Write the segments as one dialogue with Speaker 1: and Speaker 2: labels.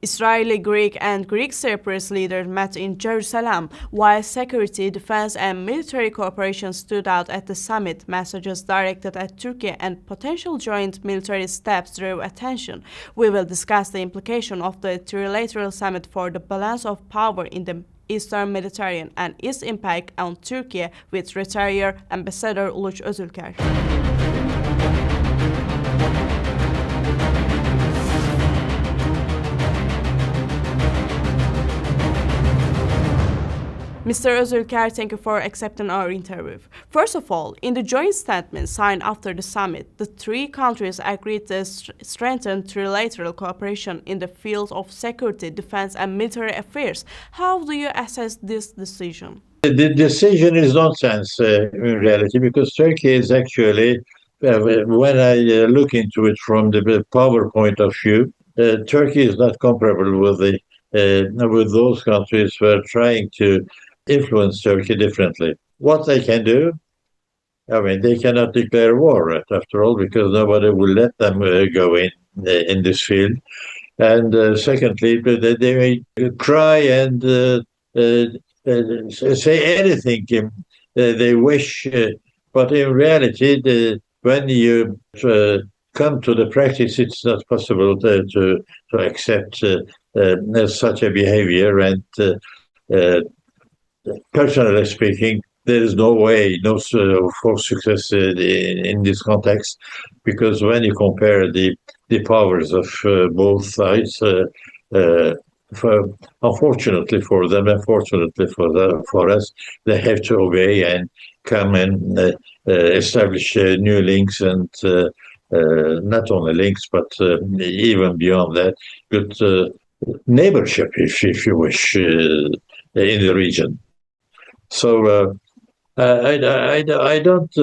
Speaker 1: Israeli, Greek, and Greek Cypriot leaders met in Jerusalem, while security, defense, and military cooperation stood out at the summit. Messages directed at Turkey and potential joint military steps drew attention. We will discuss the implication of the trilateral summit for the balance of power in the Eastern Mediterranean and its impact on Turkey with retired Ambassador Uluç Özülker. Mr. Özülker, thank you for accepting our interview. First of all, in the joint statement signed after the summit, the three countries agreed to strengthen trilateral cooperation in the field of security, defense, and military affairs. How do you assess this decision?
Speaker 2: The decision is nonsense in reality, because Turkey is actually, when I look into it from the power point of view, Turkey is not comparable with those countries who are trying to influence Turkey differently. What they can do, I mean, they cannot declare war, after all, because nobody will let them go in this field. And secondly, they may cry and say anything they wish, but in reality, when you come to the practice, it's not possible to accept such a behavior. And personally speaking, there is no way, for success in this context, because when you compare the powers of both sides, unfortunately for them, unfortunately for us, they have to obey and come and establish new links, and not only links, but even beyond that, good neighborship, if you wish, in the region. So I don't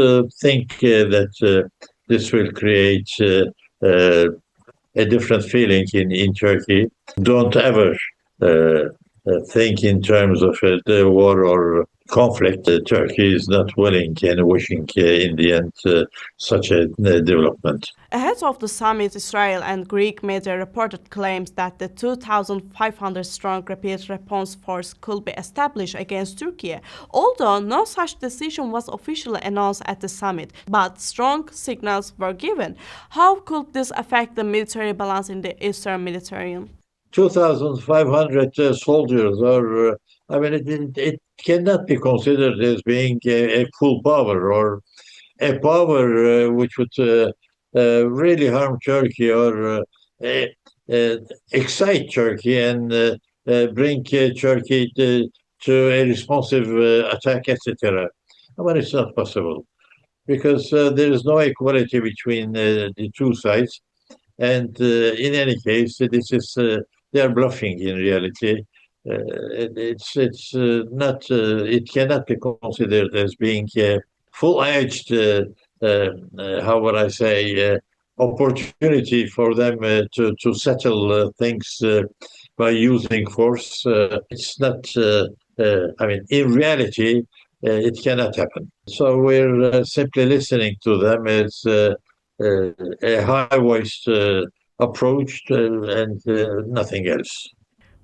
Speaker 2: think that this will create a different feeling in Turkey. Don't ever think in terms of the war or conflict. Turkey is not willing and wishing in the end such a development.
Speaker 1: Ahead of the summit, Israel and Greek media reported claims that the 2,500-strong rapid response force could be established against Turkey, although no such decision was officially announced at the summit, but strong signals were given. How could this affect the military balance in the Eastern Mediterranean?
Speaker 2: 2,500 soldiers are, I mean, it cannot be considered as being a full power, or a power which would really harm Turkey, or excite Turkey and bring Turkey to a responsive attack, etc. I mean, it's not possible, because there is no equality between the two sides. And in any case, this is they are bluffing in reality. It's not. It cannot be considered as being a full-edged. How would I say? Opportunity for them to settle things by using force. It's not. I mean, in reality, it cannot happen. So we're simply listening to them as a high-voiced approach and nothing else.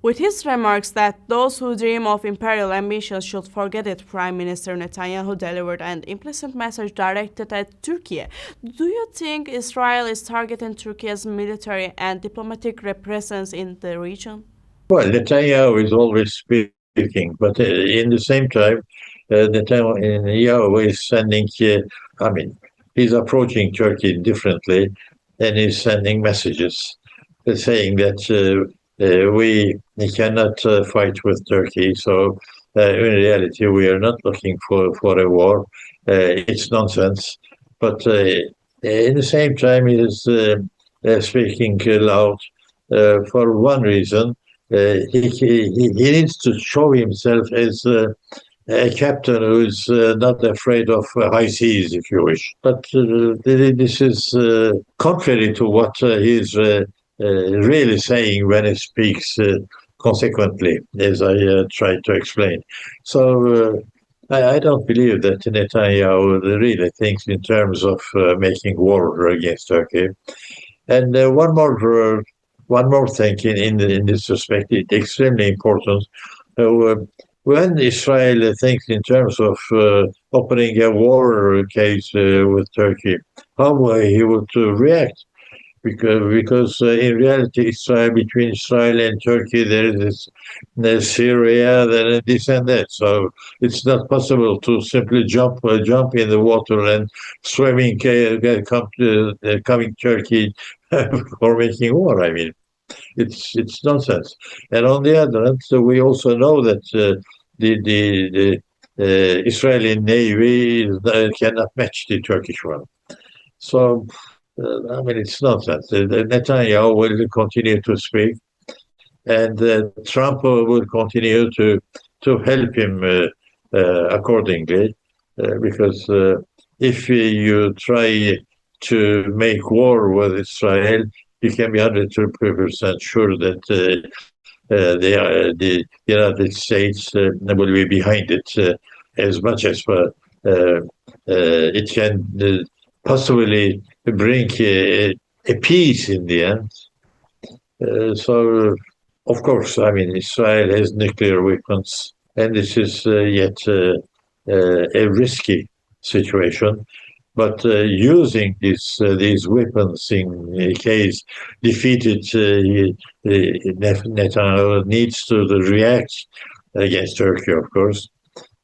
Speaker 1: With his remarks that those who dream of imperial ambitions should forget it, Prime Minister Netanyahu delivered an implicit message directed at Turkey. Do you think Israel is targeting Turkey's military and diplomatic presence in the region?
Speaker 2: Well, Netanyahu is always speaking, but in the same time, Netanyahu is sending, I mean, he's approaching Turkey differently, and he's sending messages saying that we cannot fight with Turkey. So in reality, we are not looking for a war. It's nonsense. But in the same time, he is speaking loud for one reason. He needs to show himself as a captain who is not afraid of high seas, if you wish. But this is contrary to what he is really saying when he speaks consequently, as I tried to explain. So I don't believe that Netanyahu really thinks in terms of making war against Turkey. And one more one more thing in this respect, it's extremely important. When Israel thinks in terms of opening a war case with Turkey, how he would react? Because in reality, between Israel and Turkey, there is this Syria, there is this and that. So it's not possible to simply jump in the water and swimming, coming Turkey for making war. I mean, it's nonsense. And on the other hand, so we also know that the Israeli Navy cannot match the Turkish one. So, I mean, it's nonsense. Netanyahu will continue to speak, and Trump will continue to help him accordingly, because if you try to make war with Israel, you can be 100% sure that the United States will be behind it as much as it can possibly bring a peace in the end. So, of course, I mean, Israel has nuclear weapons, and this is yet a risky situation. But using these weapons in case defeated, Netanyahu needs to react against Turkey, of course.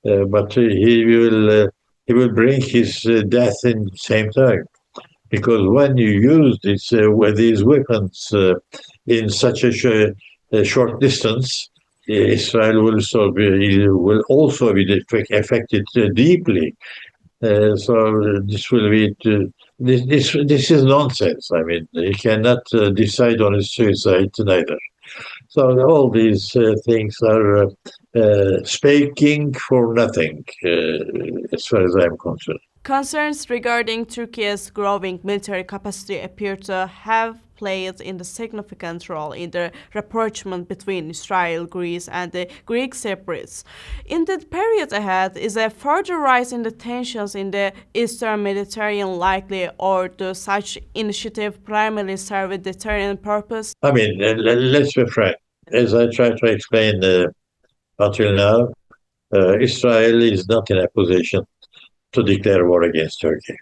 Speaker 2: But he will bring his death in the same time, because when you use these weapons in such a short distance, Israel will also be affected deeply. So this will be this is nonsense. I mean, he cannot decide on his suicide neither. So all these things are speaking for nothing, as far as I'm concerned.
Speaker 1: Concerns regarding Turkey's growing military capacity appear to have played a significant role in the rapprochement between Israel, Greece, and the Greek Cypriots. In the period ahead, is a further rise in the tensions in the Eastern Mediterranean likely, or does such initiative primarily serve a deterrent purpose?
Speaker 2: I mean, let's be frank. As I tried to explain until now, Israel is not in a position to declare war against Turkey.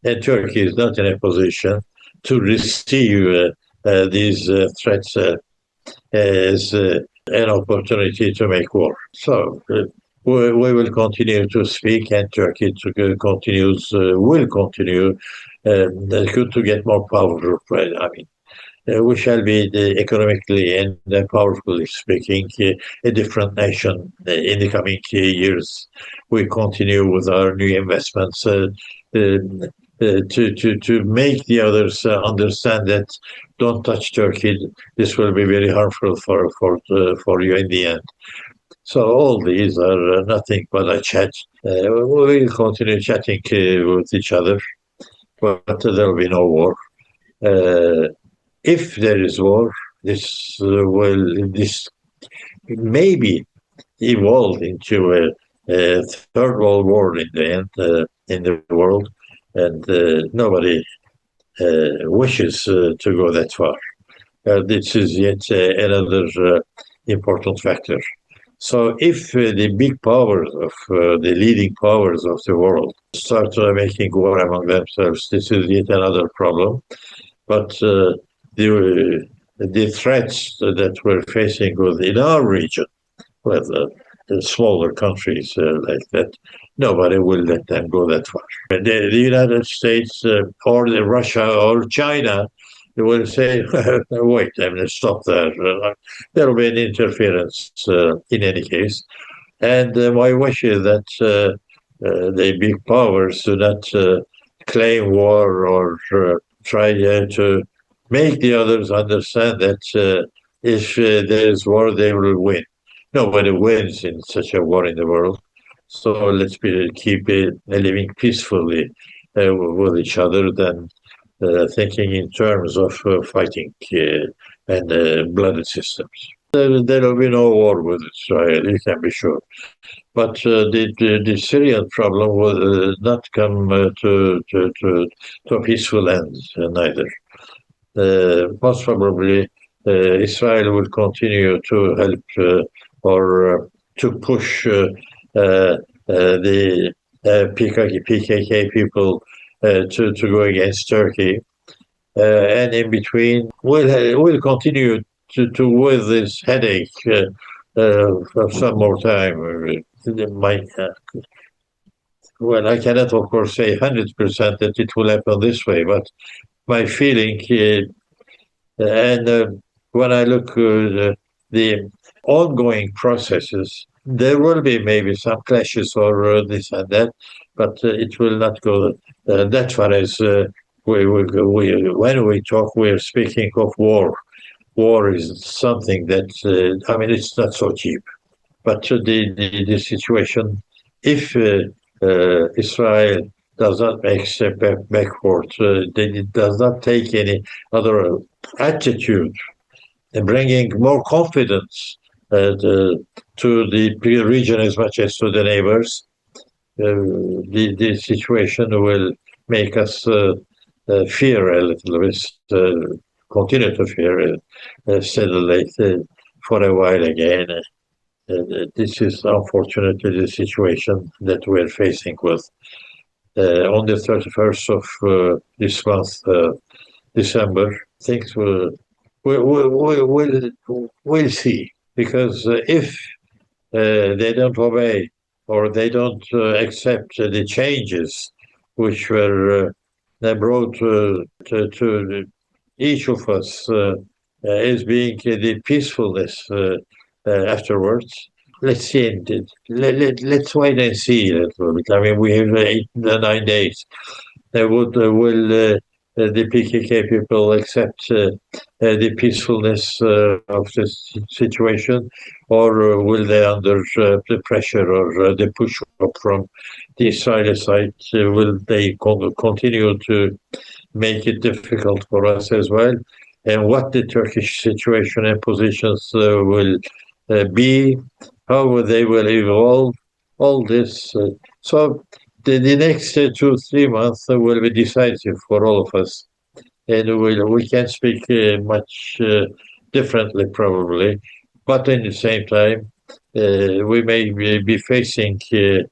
Speaker 2: And Turkey is not in a position to receive these threats as an opportunity to make war. So we will continue to speak, and Turkey will continue to get more powerful. I mean, we shall be economically and powerfully speaking a different nation in the coming years. We continue with our new investments to make the others understand that don't touch Turkey. This will be very harmful for you in the end. So all these are nothing but a chat. We will continue chatting with each other, but there will be no war. If there is war, this maybe evolve into a third world war in the end in the world, and nobody wishes to go that far. This is yet another important factor. So if the big powers of the leading powers of the world start making war among themselves, this is yet another problem. But the threats that we're facing in our region, with the smaller countries like that, nobody will let them go that far. The United States or Russia or China, they will say, wait, I'm going to stop there. There will be an interference in any case. And my wish is that the big powers do not claim war or try to make the others understand that if there is war, they will win. Nobody wins in such a war in the world. So let's keep living peacefully with each other than thinking in terms of fighting and blooded systems. There will be no war with Israel, you can be sure. But the Syrian problem will not come to a peaceful end neither. Most probably Israel will continue to help or to push the PKK people to go against Turkey. And in between, we'll continue to with this headache for some more time. Well, I cannot, of course, say 100% that it will happen this way, but my feeling, and when I look at the ongoing processes, there will be maybe some clashes or this and that, but it will not go that far as when we talk, we're speaking of war. War is something that, it's not so cheap. But the situation, if Israel does not make step backward, it does not take any other attitude, and bringing more confidence to the region as much as to the neighbors, the situation will make us fear a little bit, continue to fear steadily for a while again. This is unfortunately the situation that we're facing with. On the 31st of this month, December, things we'll see. Because if they don't obey or they don't accept the changes which were brought to each of us as being the peacefulness afterwards. Let's see. Let's wait and see a little bit. I mean, we have 9 days. Will the PKK people accept the peacefulness of the situation, or will they, under the pressure or the push from the Israeli side, will they continue to make it difficult for us as well? And what the Turkish situation and positions will be, how they will evolve, all this. So the next 2-3 months will be decisive for all of us. And we can speak much differently, probably. But at the same time, we may be facing a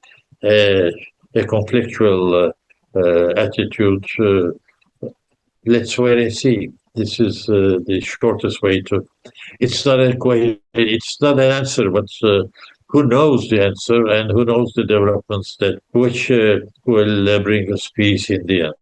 Speaker 2: conflictual attitude. Let's wait and see. This is the shortest way to. It's not an answer, but who knows the answer and who knows the developments which will bring us peace in the end.